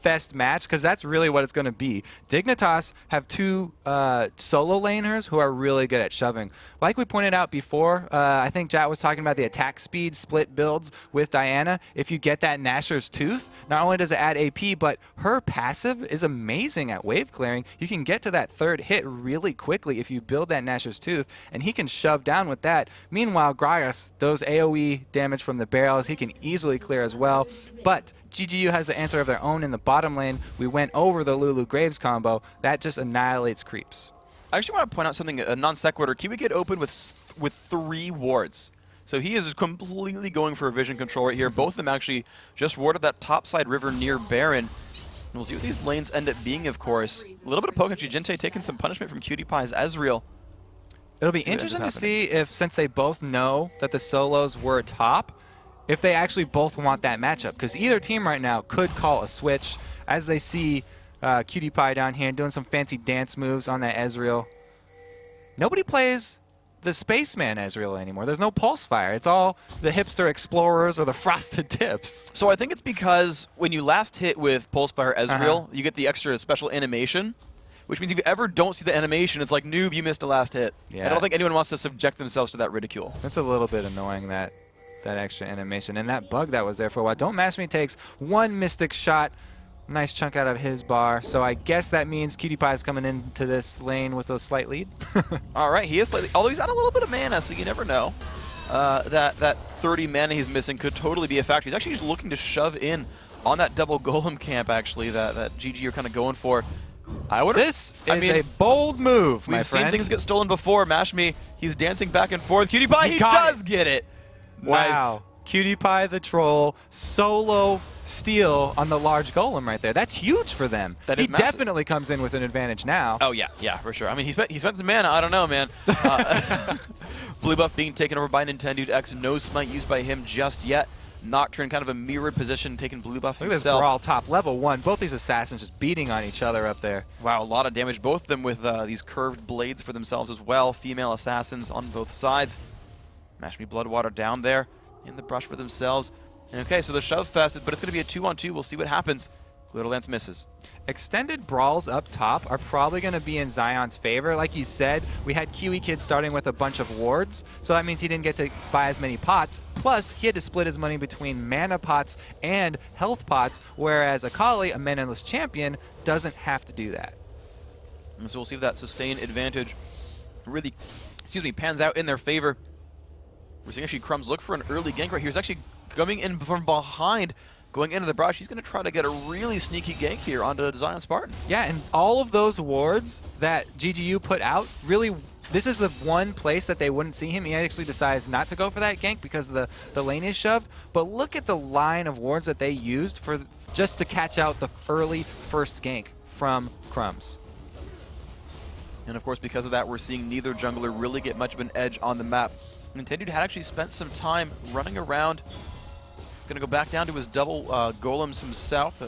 slugfest match, because that's really what it's going to be. Dignitas have two solo laners who are really good at shoving. Like we pointed out before, I think Jat was talking about the attack speed split builds with Diana. If you get that Nashor's Tooth, not only does it add AP, but her passive is amazing at wave clearing. You can get to that third hit really quickly if you build that Nashor's Tooth, and he can shove down with that. Meanwhile, Gragas, those AoE damage from the barrels, he can easily clear as well. But GGU has the answer of their own in the bottom lane. We went over the Lulu Graves combo. That just annihilates creeps. I actually want to point out something, a non sequitur. Kiwi Kid opened with 3 wards. So he is completely going for a vision control right here. Both of them actually just warded that topside river near Baron. And we'll see what these lanes end up being, of course. A little bit of poke, actually. Jinte taking some punishment from Cutie Pie's Ezreal. It'll be interesting to see if, since they both know that the solos were top, if they actually both want that matchup. Because either team right now could call a switch as they see Cutie Pie down here doing some fancy dance moves on that Ezreal. Nobody plays the Spaceman Ezreal anymore. There's no Pulse Fire. It's all the hipster explorers or the frosted tips. So I think it's because when you last hit with Pulse Fire Ezreal, you get the extra special animation. Which means if you ever don't see the animation, it's like, noob, you missed the last hit. Yeah. I don't think anyone wants to subject themselves to that ridicule. That's a little bit annoying, that extra animation. And that bug that was there for a while. Don't Mash Me takes one Mystic shot. Nice chunk out of his bar. So I guess that means Cutie Pie is coming into this lane with a slight lead. All right, he is slightly, although he's on a little bit of mana, so you never know. That 30 mana he's missing could totally be a factor. He's actually just looking to shove in on that double golem camp, actually, that GG are kind of going for. This is a bold move, my friend. We've seen things get stolen before. Mash Me, he's dancing back and forth. Cutie Pie, he does get it. Wow. Nice. Cutie Pie the troll, solo steal on the large golem right there. That's huge for them. He definitely comes in with an advantage now. Oh, yeah, for sure. I mean, he spent some mana. I don't know, man. Blue buff being taken over by Nintendo X. No smite used by him just yet. Nocturne kind of a mirrored position, taking blue buff himself. Look at this brawl top, level 1. Both these assassins just beating on each other up there. Wow, a lot of damage. Both of them with these curved blades for themselves as well. Female assassins on both sides. Mash Me Bloodwater down there in the brush for themselves. And okay, so the shove fest, but it's going to be a 2-on-2. We'll see what happens. Glitterlance misses. Extended brawls up top are probably going to be in Zion's favor. Like you said, we had Kiwi Kid starting with a bunch of wards, so that means he didn't get to buy as many pots. Plus, he had to split his money between mana pots and health pots, whereas Akali, a manaless champion, doesn't have to do that. And so we'll see if that sustained advantage really, pans out in their favor. We're seeing actually Crumbs look for an early gank right here. He's actually coming in from behind, going into the brush. He's going to try to get a really sneaky gank here onto Zion Spartan. Yeah, and all of those wards that GGU put out, really, this is the one place that they wouldn't see him. He actually decides not to go for that gank because the lane is shoved. But look at the line of wards that they used for just to catch out the early first gank from Crumbs. And of course, because of that, we're seeing neither jungler really get much of an edge on the map. Nintendo had actually spent some time running around. He's going to go back down to his double golems himself.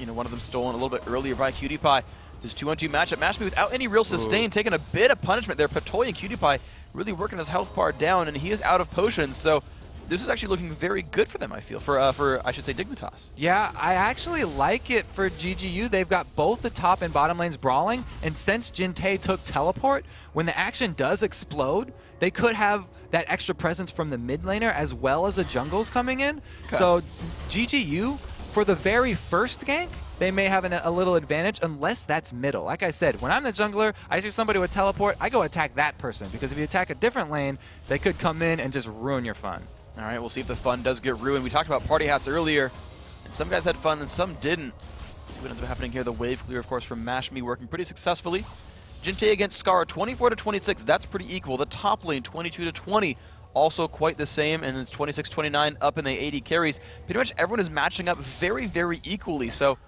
One of them stolen a little bit earlier by Cutie Pie. His 2-on-2 matchup. Mash Me without any real sustain, taking a bit of punishment there. Patoy and Cutie Pie really working his health bar down, and he is out of potions. So this is actually looking very good for them, I feel, for I should say, Dignitas. Yeah, I actually like it for GGU. They've got both the top and bottom lanes brawling, and since Jinte took teleport, when the action does explode, they could have that extra presence from the mid laner as well as the jungles coming in. Okay. So GGU, for the very first gank, they may have a little advantage unless that's middle. Like I said, when I'm the jungler, I see somebody with teleport, I go attack that person, because if you attack a different lane, they could come in and just ruin your fun. All right, we'll see if the fun does get ruined. We talked about party hats earlier, and some guys had fun and some didn't. See what ends up happening here. The wave clear, of course, from Mash Me working pretty successfully. Jinte against Scar, 24-26. That's pretty equal. The top lane, 22-20. Also quite the same, and it's 26-29 up in the 80 carries. Pretty much everyone is matching up very, very equally. So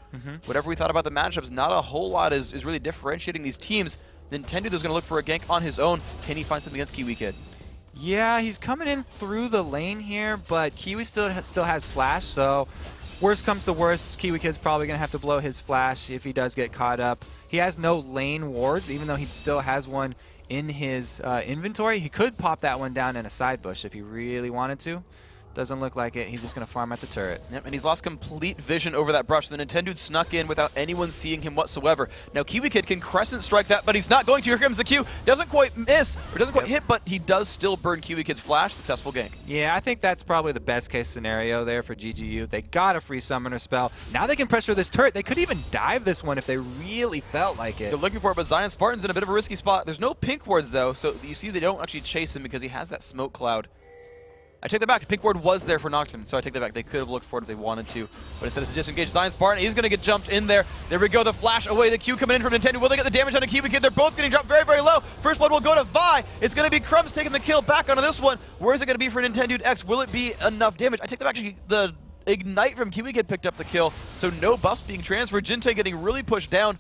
whatever we thought about the matchups, not a whole lot is really differentiating these teams. Nintendo is going to look for a gank on his own. Can he find something against Kiwi Kid? Yeah, he's coming in through the lane here, but Kiwi still has flash, so worst comes to worst, Kiwi Kid's probably going to have to blow his flash if he does get caught up. He has no lane wards, even though he still has one in his inventory. He could pop that one down in a side bush if he really wanted to. Doesn't look like it. He's just going to farm at the turret. Yep, and he's lost complete vision over that brush. The Nintendo snuck in without anyone seeing him whatsoever. Now, Kiwi Kid can crescent strike that, but he's not going to. Here comes the Q. Doesn't quite miss, or doesn't quite hit, but he does still burn Kiwi Kid's flash. Successful gank. Yeah, I think that's probably the best case scenario there for GGU. They got a free summoner spell. Now they can pressure this turret. They could even dive this one if they really felt like it. They're looking for it, but Zion Spartan's in a bit of a risky spot. There's no pink wards, though, so you see they don't actually chase him because he has that smoke cloud. I take that back. Pink ward was there for Nocturne, so I take that back. They could have looked for it if they wanted to, but instead it's a disengage. Zion Spartan, he's going to get jumped in there. There we go, the flash away, the Q coming in from Nintendo. Will they get the damage on the Kiwi Kid? They're both getting dropped very, very low. First blood will go to Vi. It's going to be Crumbs taking the kill back onto this one. Where is it going to be for Nintendo X? Will it be enough damage? I take that back. Actually, the Ignite from Kiwi Kid picked up the kill, so no buffs being transferred. Jinte getting really pushed down.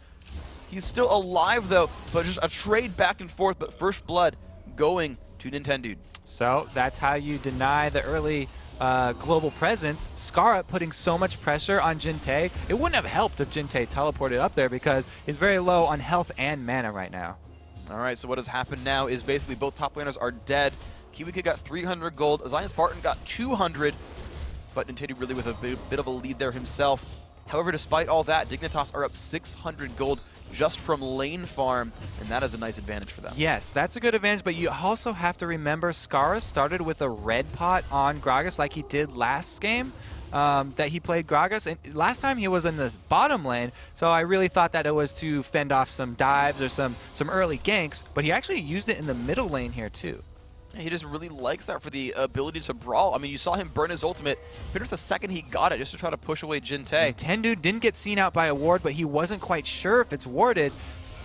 He's still alive, though, but just a trade back and forth, but first blood going to Nintendo. So that's how you deny the early global presence. Scarra putting so much pressure on Jinte. It wouldn't have helped if Jinte teleported up there because he's very low on health and mana right now. All right, so what has happened now is basically both top laners are dead. Kiwi Kid got 300 gold. Zion Spartan got 200, but Nintendo really with a bit of a lead there himself. However, despite all that, Dignitas are up 600 gold just from lane farm, and that is a nice advantage for them. Yes, that's a good advantage, but you also have to remember Scarra started with a red pot on Gragas like he did last game that he played Gragas, and last time he was in the bottom lane, so I really thought that it was to fend off some dives or some early ganks, but he actually used it in the middle lane here too. He just really likes that for the ability to brawl. I mean, you saw him burn his ultimate. But just the second he got it, just to try to push away Jinte. Nintendo didn't get seen out by a ward, but he wasn't quite sure if it's warded.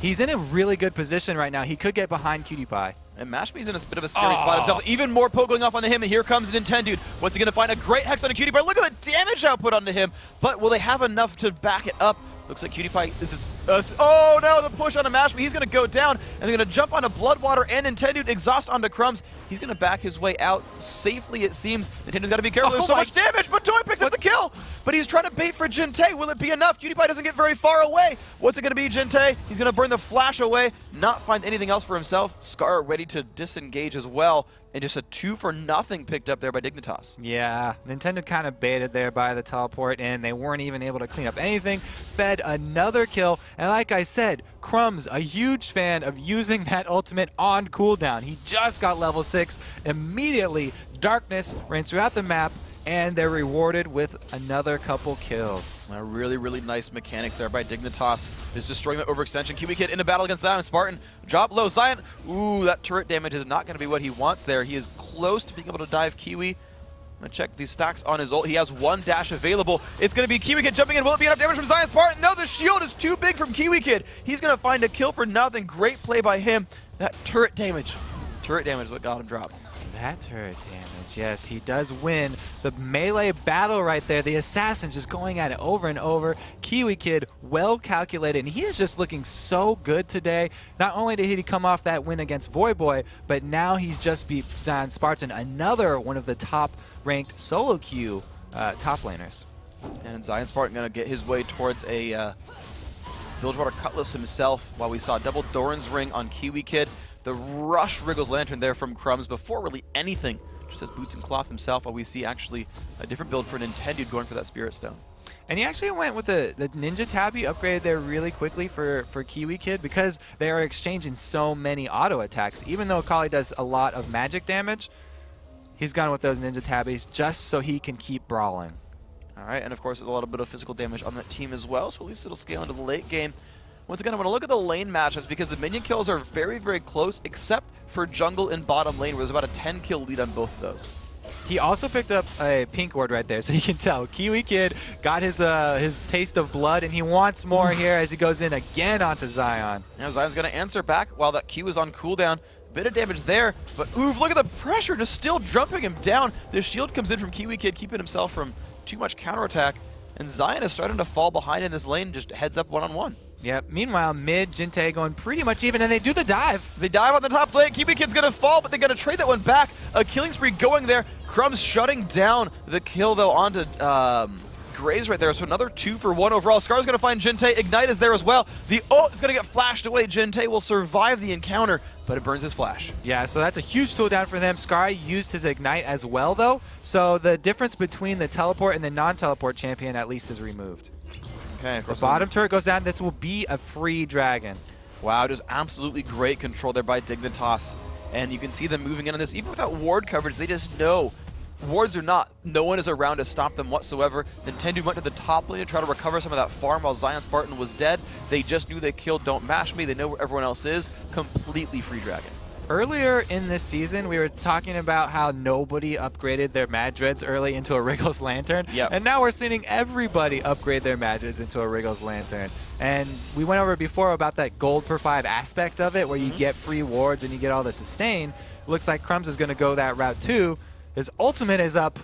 He's in a really good position right now. He could get behind Cutie Pie. And Mashme's in a bit of a scary spot himself. Even more poke going off onto him, and here comes Nintendo. What's he going to find? A great Hex on a Cutie Pie. Look at the damage output onto him. But will they have enough to back it up? Looks like Cutie Pie, this is, oh no, the push onto Mashme. He's going to go down, and they're going to jump onto Bloodwater and Nintendo, exhaust onto Crumbs. He's going to back his way out safely, it seems. Nintendo's got to be careful. There's so much damage, but Toy picks up the kill. But he's trying to bait for Jinte. Will it be enough? Cutie Pie doesn't get very far away. What's it going to be, Jinte? He's going to burn the flash away, not find anything else for himself. Scar ready to disengage as well. And just a 2-for-0 picked up there by Dignitas. Yeah, Nintendo kind of baited there by the teleport, and they weren't even able to clean up anything. Fed another kill, and like I said, Crumbs, a huge fan of using that ultimate on cooldown. He just got level 6. Immediately, darkness reigns throughout the map, and they're rewarded with another couple kills. Really, really nice mechanics there by Dignitas. Is destroying the overextension. Kiwi Kid in a battle against Zion Spartan. Drop low. Zion. Ooh, that turret damage is not going to be what he wants there. He is close to being able to dive Kiwi. I'm going to check these stacks on his ult. He has one dash available. It's going to be Kiwi Kid jumping in. Will it be enough damage from Zion Spartan? No, the shield is too big from Kiwi Kid. He's going to find a kill for nothing. Great play by him. That turret damage. Turret damage is what got him dropped. That turret damage, yes, he does win the melee battle right there. The assassin just going at it over and over. Kiwi Kid, well calculated, and he is just looking so good today. Not only did he come off that win against Voyboy, but now he's just beat Zion Spartan, another one of the top-ranked solo queue top laners. And Zion Spartan going to get his way towards a Bilgewater Cutlass himself, while we saw double Doran's Ring on Kiwi Kid. The rush Wriggle's Lantern there from Crumbs before really anything. Just as Boots and Cloth himself, while we see actually a different build for Nintendo going for that Spirit Stone. And he actually went with the Ninja Tabby upgraded there really quickly for Kiwi Kid because they are exchanging so many auto attacks. Even though Akali does a lot of magic damage, he's gone with those Ninja Tabbies just so he can keep brawling. All right, and of course there's a lot of physical damage on that team as well, so at least it'll scale into the late game. Once again, I'm going to look at the lane matchups because the minion kills are very, very close, except for jungle and bottom lane, where there's about a 10-kill lead on both of those. He also picked up a pink ward right there, so you can tell Kiwi Kid got his taste of blood, and he wants more here as he goes in again onto Zion. Now Zion's going to answer back while that Q is on cooldown. Bit of damage there, but oof, look at the pressure, just still jumping him down. The shield comes in from Kiwi Kid, keeping himself from too much counterattack, and Zion is starting to fall behind in this lane, just heads up one-on-one. Yep. Meanwhile, mid, Jinte going pretty much even, and they do the dive. They dive on the top lane. Kiwi Kid's going to fall, but they're going to trade that one back. A killing spree going there. Crumbs shutting down the kill, though, onto Graves right there, so another 2 for 1 overall. Scar's going to find Jinte. Ignite is there as well. The ult is going to get flashed away. Jinte will survive the encounter, but it burns his flash. Yeah, so that's a huge tool down for them. Scar used his Ignite as well, though, so the difference between the teleport and the non-teleport champion at least is removed. Okay, the bottom turret goes down. This will be a free dragon. Wow, just absolutely great control there by Dignitas. And you can see them moving in on this. Even without ward coverage, they just know. Wards or not, no one is around to stop them whatsoever. Nintendo went to the top lane to try to recover some of that farm while Zion Spartan was dead. They just knew they killed Don't Mash Me. They know where everyone else is. Completely free dragon. Earlier in this season, we were talking about how nobody upgraded their Madreds early into a Wriggles Lantern. Yep. And now we're seeing everybody upgrade their Madreds into a Wriggles Lantern. And we went over before about that gold per 5 aspect of it, where you get free wards and you get all the sustain. Looks like Crumbs is going to go that route too. His ultimate is up.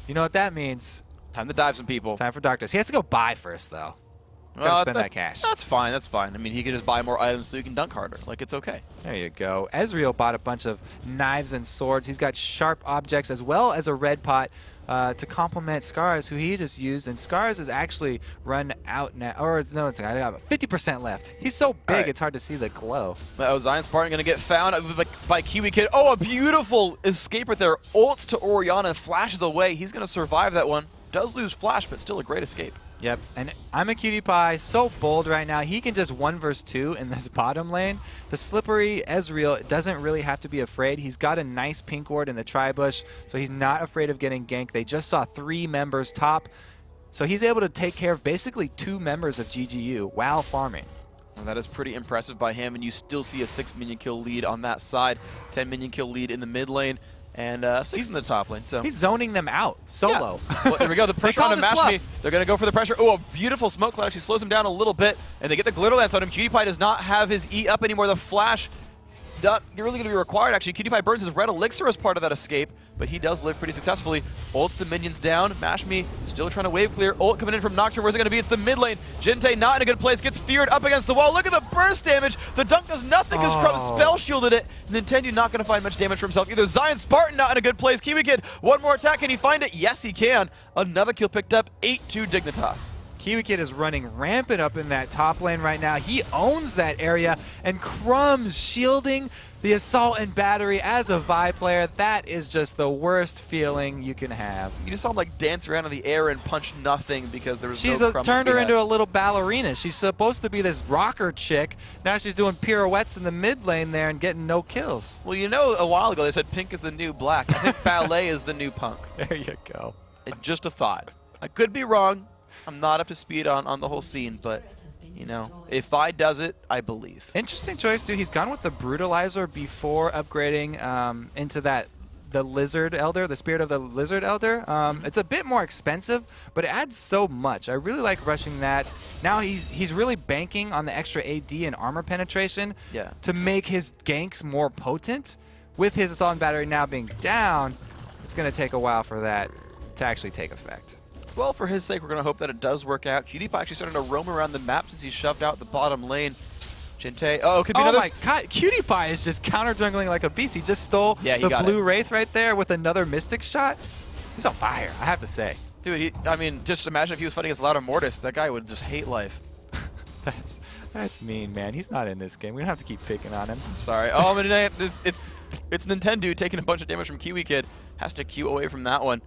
You know what that means. Time to dive some people. Time for Darkness. He has to go buy first, though. Gotta spend that cash. That's fine, that's fine. I mean, he can just buy more items so he can dunk harder. Like, it's okay. There you go. Ezreal bought a bunch of knives and swords. He's got sharp objects as well as a red pot to complement Scars, who he just used. And Scars is actually run out now. Or, no, I got 50% left. He's so big, it's hard to see the glow. Zion Spartan going to get found by Kiwi Kid. Oh, a beautiful escape right there. Ults to Orianna, flashes away. He's going to survive that one. Does lose flash, but still a great escape. Yep, and I'm a cutie pie, so bold right now. He can just 1 versus 2 in this bottom lane. The slippery Ezreal doesn't really have to be afraid. He's got a nice pink ward in the tri-bush, so he's not afraid of getting ganked. They just saw 3 members top, so he's able to take care of basically 2 members of GGU while farming. And that is pretty impressive by him, and you still see a 6 minion kill lead on that side, 10 minion kill lead in the mid lane. And 6 in the top lane. So he's zoning them out solo. Yeah. Well, there we go. The pressure on him. Mash Me. They're going to go for the pressure. Oh, a beautiful smoke cloud actually slows him down a little bit. And they get the glitter lance on him. Cutie Pie does not have his E up anymore. The flash not really going to be required. Actually, Cutie Pie burns his red elixir as part of that escape. But he does live pretty successfully. Ults the minions down. Mash Me still trying to wave clear. Ult coming in from Nocturne. Where's it going to be? It's the mid lane. Jinte not in a good place. Gets feared up against the wall. Look at the burst damage. The dunk does nothing because Crumbs spell shielded it. Nintendo not going to find much damage for himself either. Zion Spartan not in a good place. Kiwi Kid, one more attack. Can he find it? Yes, he can. Another kill picked up. 8-2 Dignitas. Kiwi Kid is running rampant up in that top lane right now. He owns that area, and Crumbs shielding the assault and battery as a Vi player. That is just the worst feeling you can have. You just saw him like dance around in the air and punch nothing because there was no Crumbs. Turned her into a little ballerina. She's supposed to be this rocker chick. Now she's doing pirouettes in the mid lane there and getting no kills. Well, you know, a while ago they said pink is the new black. I think ballet is the new punk. There you go. Just a thought. I could be wrong. I'm not up to speed on the whole scene, but, you know, if Vi does it, I believe. Interesting choice, too. He's gone with the Brutalizer before upgrading into the Lizard Elder, the Spirit of the Lizard Elder. It's a bit more expensive, but it adds so much. I really like rushing that. Now he's really banking on the extra AD and armor penetration to make his ganks more potent. With his Assault and Battery now being down, it's going to take a while for that to actually take effect. Well, for his sake, we're going to hope that it does work out. Cutie Pie actually starting to roam around the map since he shoved out the bottom lane. Jinte, could be another. Oh my god, Cutie Pie is just counter jungling like a beast. He just stole the blue Wraith right there with another Mystic shot. He's on fire, I have to say. Dude, I mean, just imagine if he was fighting against Louder Mortis. That guy would just hate life. That's mean, man. He's not in this game. We don't have to keep picking on him. Sorry. Oh, I mean, it's Nintendo taking a bunch of damage from Kiwi Kid. Has to Q away from that one.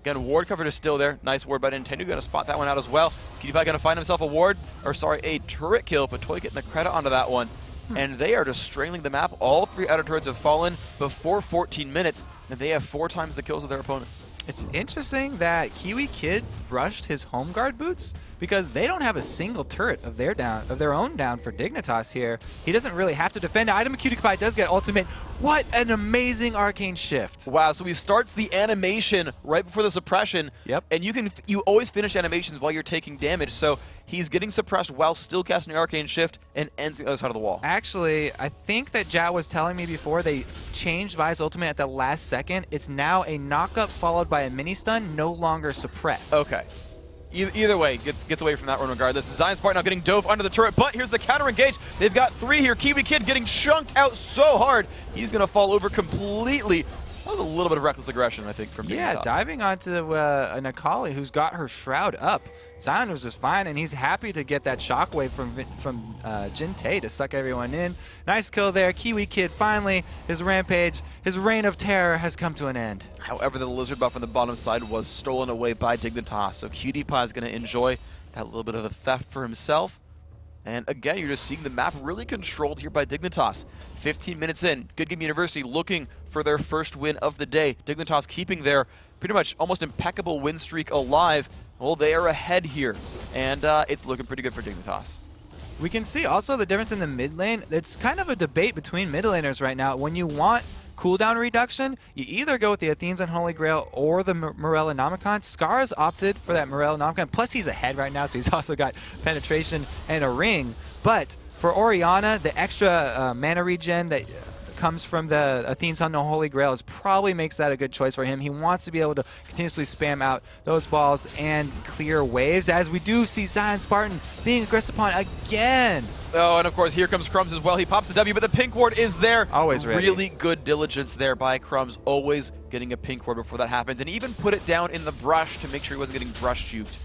Again, ward coverage is still there. Nice ward by Nintendo. Going to spot that one out as well. Cutie Pie going to find himself a turret kill, but Toy getting the credit onto that one. And they are just strangling the map. All 3 outer turrets have fallen before 14 minutes, and they have 4 times the kills of their opponents. It's interesting that Kiwi Kid rushed his home guard boots because they don't have a single turret of their own down for Dignitas here. He doesn't really have to defend. Item Cutie Pie does get ultimate. What an amazing arcane shift. Wow, so he starts the animation right before the suppression. Yep. And you always finish animations while you're taking damage. So he's getting suppressed while still casting the arcane shift and ends the other side of the wall. Actually, I think that Jat was telling me before they changed Vi's ultimate at the last second. It's now a knockup followed by a mini stun, no longer suppressed. Okay. Either way, gets away from that one regardless. Zion Spartan now getting dove under the turret, but here's the counter engage. They've got 3 here. Kiwi Kid getting chunked out so hard, he's going to fall over completely. That was a little bit of reckless aggression, I think, from Dignitas. Yeah, diving onto an Akali who's got her shroud up. Zion was just fine, and he's happy to get that shockwave from Jin-Tae to suck everyone in. Nice kill there. Kiwi Kid finally, his rampage, his reign of terror has come to an end. However, the lizard buff on the bottom side was stolen away by Dignitas, so Cutie Pie is going to enjoy that little bit of a theft for himself. And again, you're just seeing the map really controlled here by Dignitas. 15 minutes in, Good Game University looking for their first win of the day. Dignitas keeping their pretty much almost impeccable win streak alive. Well, they are ahead here, and it's looking pretty good for Dignitas. We can see also the difference in the mid lane. It's kind of a debate between mid laners right now. When you want cooldown reduction, you either go with the Athene's Unholy Grail or the Morellonomicon. Scar has opted for that Morellonomicon, plus he's ahead right now, so he's also got penetration and a ring. But for Orianna, the extra mana regen that comes from the Athene's Unholy Grail probably makes that a good choice for him. He wants to be able to continuously spam out those balls and clear waves, as we do see Zion Spartan being aggressive upon again. Oh, and of course, here comes Crumbs as well. He pops the W, but the pink ward is there. Always ready. Really good diligence there by Crumbs, always getting a pink ward before that happens, and even put it down in the brush to make sure he wasn't getting brush juked.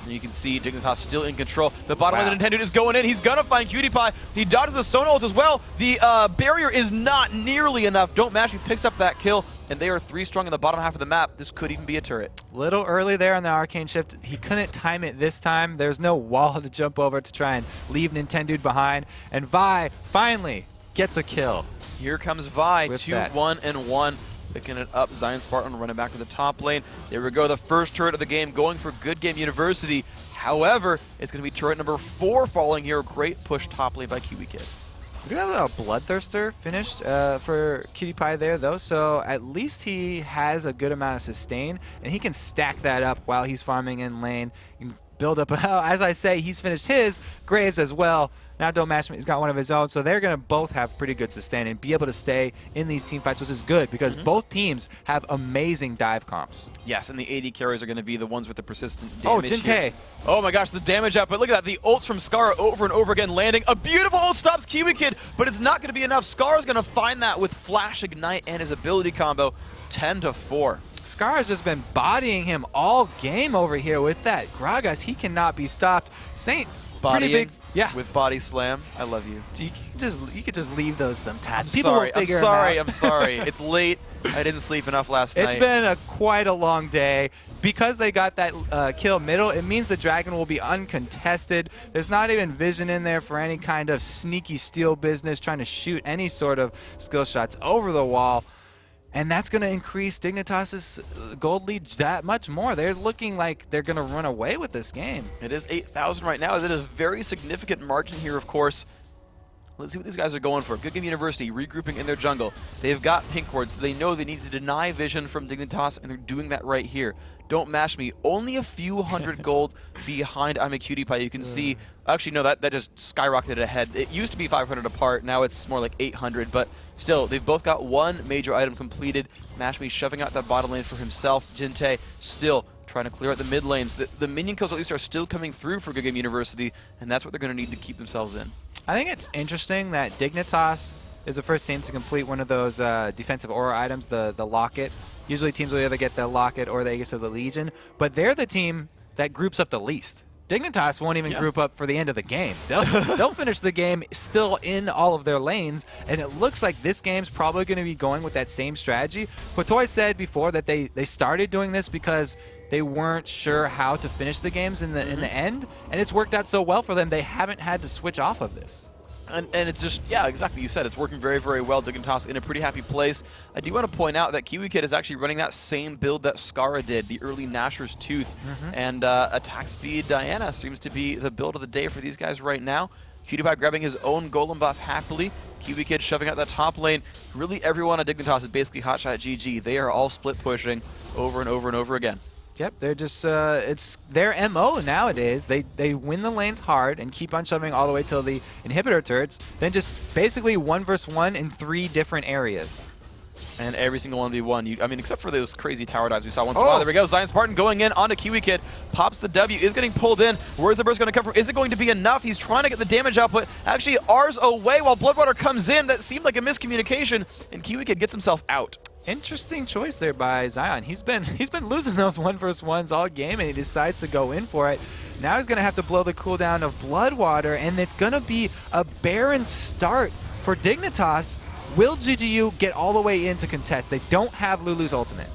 And you can see Dignitas still in control. The bottom of the Nintendo is going in. He's going to find Cutie Pie. He dodges the Sona ult as well. The barrier is not nearly enough. Don't Mash. He picks up that kill, and they are 3 strong in the bottom half of the map. This could even be a turret. Little early there on the Arcane Shift. He couldn't time it this time. There's no wall to jump over to try and leave Nintendo behind. And Vi finally gets a kill. Here comes Vi, 2-1-1. Picking it up, Zion Spartan running back to the top lane. There we go, the first turret of the game going for Good Game University. However, it's going to be turret number 4 falling here. Great push top lane by Kiwi Kid. We do have a Bloodthirster finished for Cutie Pie there, though, so at least he has a good amount of sustain, and he can stack that up while he's farming in lane. He can build up, as I say, he's finished his Graves as well. Now Don't Match Me, he's got one of his own, so they're going to both have pretty good sustain and be able to stay in these team fights, which is good because both teams have amazing dive comps. Yes, and the AD carries are going to be the ones with the persistent damage. Oh, Jin-Tae. Oh my gosh, the damage output. Look at that. The ults from Scar over and over again landing. A beautiful ult stops Kiwi Kid, but it's not going to be enough. Scar is going to find that with Flash Ignite and his ability combo. 10-4. Scar has just been bodying him all game over here with that Gragas. He cannot be stopped. Saint, pretty big. Yeah. With body slam. I love you. You could just leave those sometimes. I'm sorry. It's late. I didn't sleep enough last night. It's been quite a long day. Because they got that kill middle, it means the dragon will be uncontested. There's not even vision in there for any kind of sneaky steal business, trying to shoot any sort of skill shots over the wall. And that's going to increase Dignitas' gold lead that much more. They're looking like they're going to run away with this game. It is 8,000 right now. That is a very significant margin here, of course. Let's see what these guys are going for. Good Game University regrouping in their jungle. They've got pink wards. So they know they need to deny vision from Dignitas, and they're doing that right here. Don't Mash Me. Only a few hundred gold behind I'm a Cutie Pie. You can see, actually, no, that just skyrocketed ahead. It used to be 500 apart. Now it's more like 800, but still, they've both got one major item completed. Mash Me shoving out that bottom lane for himself. Jin-Tae still trying to clear out the mid lanes. The minion kills at least are still coming through for Good Game University, and that's what they're going to need to keep themselves in. I think it's interesting that Dignitas is the first team to complete one of those defensive aura items, the Locket. Usually teams will either get the Locket or the Aegis of the Legion, but they're the team that groups up the least. Dignitas won't even group up for the end of the game. They'll finish the game still in all of their lanes, and it looks like this game's probably going to be going with that same strategy. Kotoy said before that they started doing this because they weren't sure how to finish the games in the end, and it's worked out so well for them they haven't had to switch off of this. And it's just, yeah, exactly. You said it's working very, very well. Dignitas in a pretty happy place. I do want to point out that Kiwi Kid is actually running that same build that Skara did, the early Nashor's Tooth. And attack speed Diana seems to be the build of the day for these guys right now. Cutie Pie grabbing his own golem buff happily. Kiwi Kid shoving out that top lane. Really everyone at Dignitas is basically hotshot GG. They are all split pushing over and over and over again. Yep, they're just, it's their MO nowadays. They win the lanes hard and keep on shoving all the way till the inhibitor turrets, then just basically 1 versus 1 in 3 different areas. And every single 1v1, I mean, except for those crazy tower dives we saw once in a while. There we go, Zion Spartan going in onto Kiwi Kid, pops the W, is getting pulled in. Where's the burst going to come from? Is it going to be enough? He's trying to get the damage output. Actually, R's away while Bloodwater comes in. That seemed like a miscommunication, and Kiwi Kid gets himself out. Interesting choice there by Zion. He's been losing those 1v1s all game, and he decides to go in for it. Now he's going to have to blow the cooldown of Bloodwater, and it's going to be a barren start for Dignitas. Will GGU get all the way in to contest? They don't have Lulu's ultimate.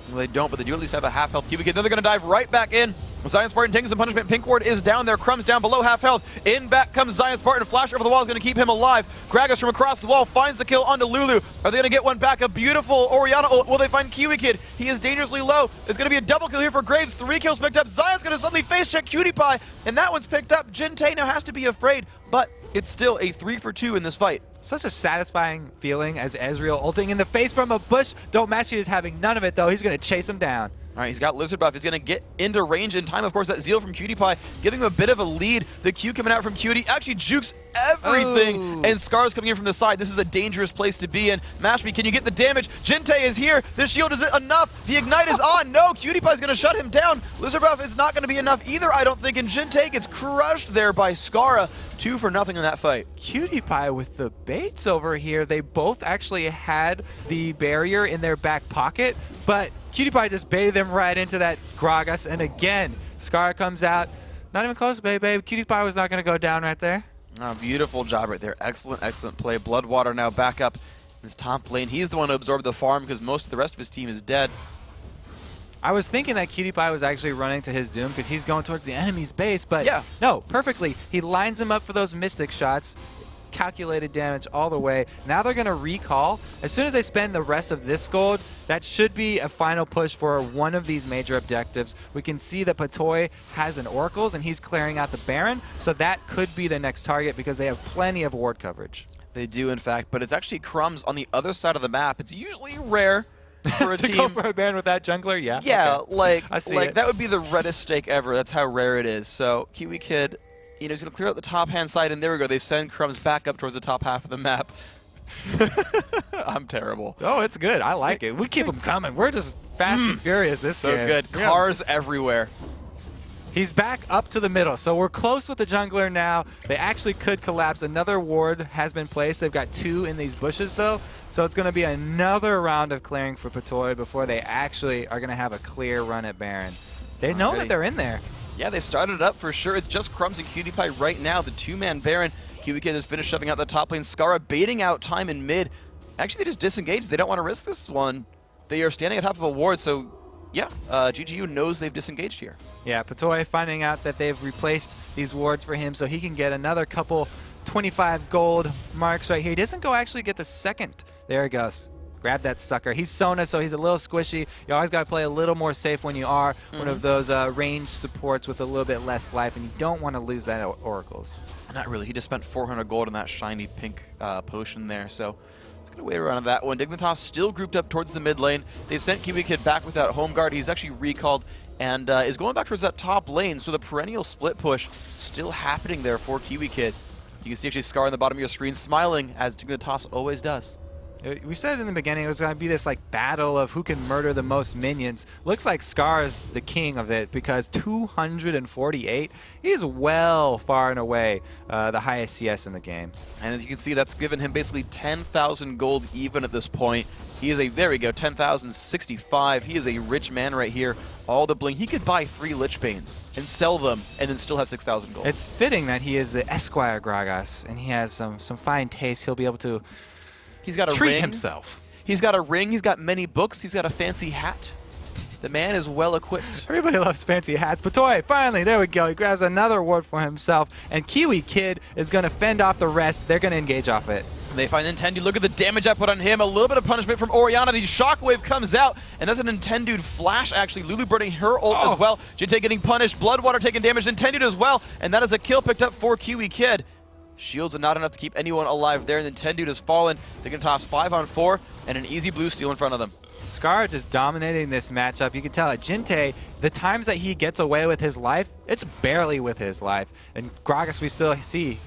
Well, they don't, but they do at least have a half health Cubic Kid. Then they're going to dive right back in. Zion Spartan taking some punishment. Pink Ward is down there. Crumbs down below half health. In back comes Zion Spartan. Flash over the wall is going to keep him alive. Gragas from across the wall finds the kill onto Lulu. Are they going to get one back? A beautiful Orianna ult. Will they find Kiwi Kid? He is dangerously low. There's going to be a double kill here for Graves. 3 kills picked up. Zion's going to suddenly face check Cutie Pie, and that one's picked up. Jintei now has to be afraid, but it's still a 3 for 2 in this fight. Such a satisfying feeling as Ezreal ulting in the face from a bush. Domashi is having none of it, though. He's going to chase him down. All right, he's got Lizard buff. He's going to get into range in time. Of course, that Zeal from Cutie Pie giving him a bit of a lead. The Q coming out from Cutie actually jukes everything, and Scar's coming in from the side. This is a dangerous place to be in. Mashmi, can you get the damage? Jintei is here. The shield is enough. The Ignite is on. No, Cutie Pie is going to shut him down. Lizard buff is not going to be enough either, I don't think, and Jintei gets crushed there by Scara. 2 for nothing in that fight. Cutie Pie with the baits over here. They both actually had the barrier in their back pocket, but Cutie Pie just baited them right into that Gragas, and again, Scar comes out. Not even close, babe. Cutie Pie was not going to go down right there. Oh, beautiful job right there. Excellent, excellent play. Bloodwater now back up in his top lane. He's the one who absorbed the farm because most of the rest of his team is dead. I was thinking that Cutie Pie was actually running to his doom because he's going towards the enemy's base, but yeah, no, perfectly. He lines him up for those Mystic shots. Calculated damage all the way. Now they're going to recall. As soon as they spend the rest of this gold, that should be a final push for one of these major objectives. We can see that Patoy has an Oracles, and he's clearing out the Baron, so that could be the next target because they have plenty of ward coverage. They do, in fact, but it's actually Crumbs on the other side of the map. It's usually rare for a to team go for a Baron with that jungler, yeah. Yeah, okay. like that would be the reddest stake ever. That's how rare it is. So Kiwi Kid, you know, he's going to clear out the top-hand side, and there we go. They send Crumbs back up towards the top half of the map. I'm terrible. Oh, it's good. I like it. We keep them coming. We're just fast and furious this so game. Good. Cars everywhere. He's back up to the middle, so we're close with the jungler now. They actually could collapse. Another ward has been placed. They've got 2 in these bushes, though, so it's going to be another round of clearing for Patoy before they actually are going to have a clear run at Baron. They know that they're in there. Yeah, they started it up for sure. It's just Crumbs and Cutie Pie right now. The 2-man Baron. Kiwi Kid has finished shoving out the top lane. Scara baiting out time in mid. Actually, they just disengaged. They don't want to risk this one. They are standing at top of a ward, so yeah, GGU knows they've disengaged here. Yeah, Patoy finding out that they've replaced these wards for him so he can get another couple 25 gold marks right here. He doesn't go actually get the second. There he goes. Grab that sucker. He's Sona, so he's a little squishy. You always got to play a little more safe when you are one of those ranged supports with a little bit less life, and you don't want to lose that Oracles. Not really. He just spent 400 gold on that shiny pink potion there, so he's going to wait around that one. Dignitas still grouped up towards the mid lane. They've sent Kiwi Kid back with that home guard. He's actually recalled and is going back towards that top lane, so the perennial split push still happening there for Kiwi Kid. You can see actually Scar on the bottom of your screen smiling, as Dignitas always does. We said in the beginning it was going to be this like battle of who can murder the most minions. Looks like Scar is the king of it because 248. He's well far and away the highest CS in the game. And as you can see, that's given him basically 10,000 gold even at this point. He is a, there we go, 10,065. He is a rich man right here. All the bling. He could buy 3 Lich Banes and sell them and then still have 6,000 gold. It's fitting that he is the Esquire Gragas and he has some fine taste. He'll be able to He's got a treat ring. himself. He's got a ring. He's got many books. He's got a fancy hat. The man is well equipped. Everybody loves fancy hats. Patoy, finally, there we go. He grabs another award for himself. And Kiwi Kid is going to fend off the rest. They're going to engage off it. They find Nintendo. Look at the damage I put on him. A little bit of punishment from Orianna. The shockwave comes out, and that's a Nintendo flash, actually. Lulu burning her ult as well. Jintei getting punished. Bloodwater taking damage. Nintendo as well. And that is a kill picked up for Kiwi Kid. Shields are not enough to keep anyone alive there. Nintendo has fallen. They're going to toss 5-on-4 and an easy blue steal in front of them. Scar just dominating this matchup. You can tell at Jintei, the times that he gets away with his life, it's barely with his life. And Gragas, we still see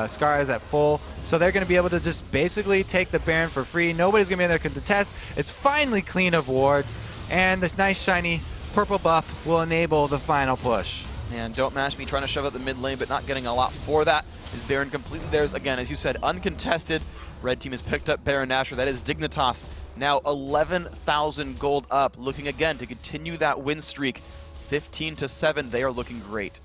Scar is at full. So they're going to be able to just basically take the Baron for free. Nobody's going to be in there to contest. It's finally clean of wards. And this nice shiny purple buff will enable the final push. And Don't Mash Me trying to shove out the mid lane, but not getting a lot for that. Is Baron completely theirs again, as you said, uncontested. Red team has picked up Baron Nashor. That is Dignitas. Now 11,000 gold up, looking again to continue that win streak. 15-7, they are looking great.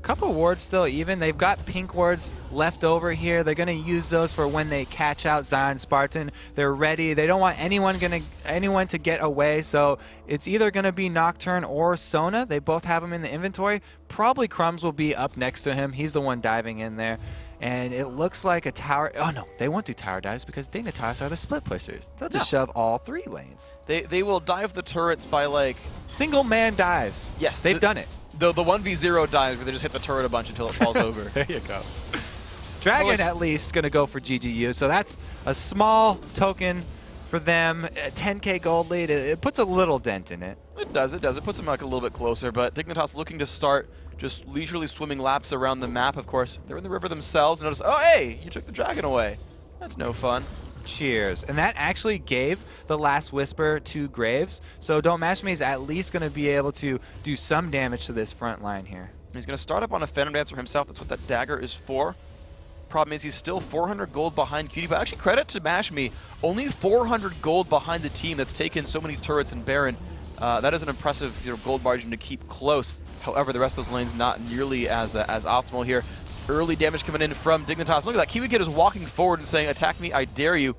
Couple wards still even. They've got pink wards left over here. They're going to use those for when they catch out Zion Spartan. They're ready. They don't want anyone to get away, so it's either going to be Nocturne or Sona. They both have them in the inventory. Probably Crumbs will be up next to him. He's the one diving in there. And it looks like a tower. Oh no, they won't do tower dives because Dignitas are the split pushers. They'll just shove all 3 lanes. They will dive the turrets by like single man dives. Yes, they've done it. The 1v0 dives where they just hit the turret a bunch until it falls over. There you go. Dragon at least going to go for GGU, so that's a small token for them. A 10k gold lead, it puts a little dent in it. It does. It puts them like a little bit closer, but Dignitas looking to start just leisurely swimming laps around the map, of course. They're in the river themselves. Notice, oh hey, you took the dragon away. That's no fun. Cheers. And that actually gave the last whisper to Graves, so Don't Mash Me is at least going to be able to do some damage to this front line here. He's going to start up on a Phantom Dancer himself. That's what that dagger is for. Problem is he's still 400 gold behind Cutie, but actually credit to Mash Me, only 400 gold behind the team that's taken so many turrets and Baron. That is an impressive gold margin to keep close. However, the rest of those lanes not nearly as optimal here. Early damage coming in from Dignitas. Look at that. Kiwi Kid is walking forward and saying, attack me, I dare you.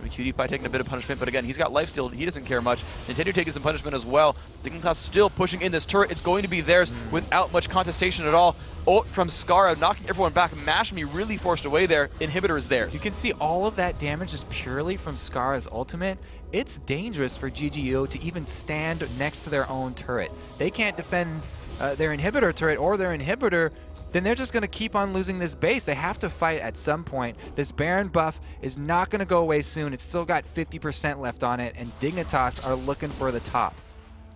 Cutie Pie taking a bit of punishment, but again, he's got lifesteal. He doesn't care much. Nintendo taking some punishment as well. Dignitas still pushing in this turret. It's going to be theirs without much contestation at all. Ult from Skara, knocking everyone back. Mash Me really forced away there. Inhibitor is theirs. You can see all of that damage is purely from Skara's ultimate. It's dangerous for GGU to even stand next to their own turret. They can't defend their inhibitor turret or their inhibitor, then they're just going to keep on losing this base. They have to fight at some point. This Baron buff is not going to go away soon. It's still got 50% left on it, and Dignitas are looking for the top.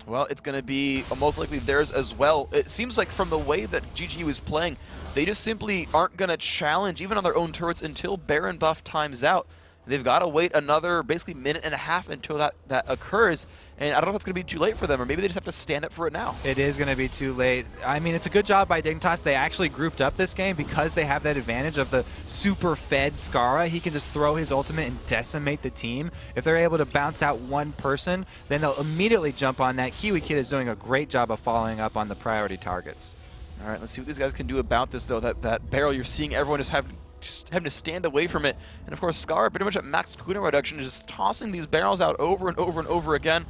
Well, it's going to be most likely theirs as well. It seems like from the way that GGU is playing, they just simply aren't going to challenge even on their own turrets until Baron buff times out. They've got to wait another basically minute and a half until that occurs. And I don't know if it's going to be too late for them, or maybe they just have to stand up for it now. It is going to be too late. I mean, it's a good job by Dignitas. They actually grouped up this game because they have that advantage of the super fed Skara. He can just throw his ultimate and decimate the team. If they're able to bounce out one person, then they'll immediately jump on that. Kiwi Kid is doing a great job of following up on the priority targets. All right, let's see what these guys can do about this, though. That barrel, you're seeing everyone just having to stand away from it. And of course, Skara, pretty much at max cooldown reduction, is just tossing these barrels out over and over and over again.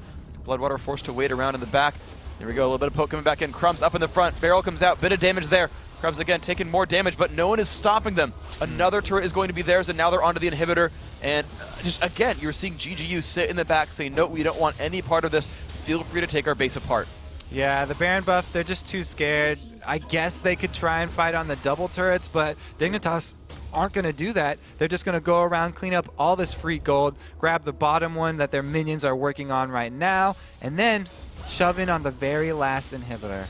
Bloodwater forced to wait around in the back. There we go, a little bit of poke coming back in. Crumbs up in the front. Barrel comes out, bit of damage there. Crumbs again taking more damage, but no one is stopping them. Another turret is going to be theirs, and now they're onto the inhibitor. And just again, you're seeing GGU sit in the back saying, no, we don't want any part of this. Feel free to take our base apart. Yeah, the Baron buff, they're just too scared. I guess they could try and fight on the double turrets, but Dignitas aren't going to do that. They're just going to go around, clean up all this free gold, grab the bottom one that their minions are working on right now, and then shove in on the very last inhibitor.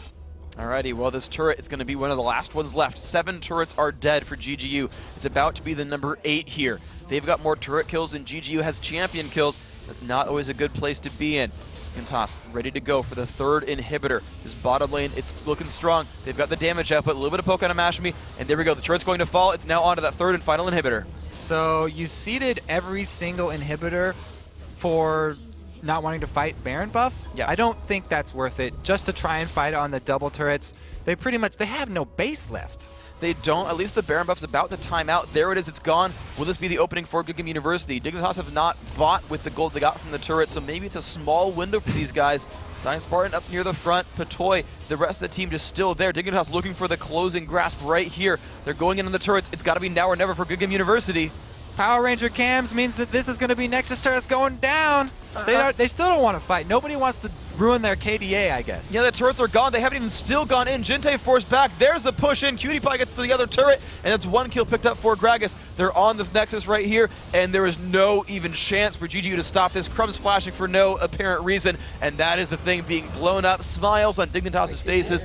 Alrighty, well, this turret is going to be one of the last ones left. 7 turrets are dead for GGU. It's about to be the number 8 here. They've got more turret kills than GGU has champion kills. That's not always a good place to be in. Dignitas ready to go for the 3rd inhibitor. This bottom lane, it's looking strong. They've got the damage output, a little bit of poke on a Mash Me, and there we go. The turret's going to fall. It's now onto that 3rd and final inhibitor. So you seeded every single inhibitor for not wanting to fight Baron buff? Yeah. I don't think that's worth it. Just to try and fight on the double turrets, they have no base left. They don't. At least the Baron buff's about to time out. There it is. It's gone. Will this be the opening for GGU University? Dignitas have not bought with the gold they got from the turret, so maybe it's a small window for these guys. Zion Spartan up near the front. Patoy, the rest of the team just still there. Dignitas looking for the closing grasp right here. They're going in on the turrets. It's got to be now or never for GGU University. Power Ranger cams means that this is going to be Nexus turrets going down. They still don't want to fight. Nobody wants to ruin their KDA, I guess. Yeah, the turrets are gone. They haven't even still gone in. Jinte forced back. There's the push in. Cutie Pie gets to the other turret, and that's 1 kill picked up for Gragas. They're on the Nexus right here, and there is no even chance for GGU to stop this. Crumbs flashing for no apparent reason, and that is the thing being blown up. Smiles on Dignitas' faces.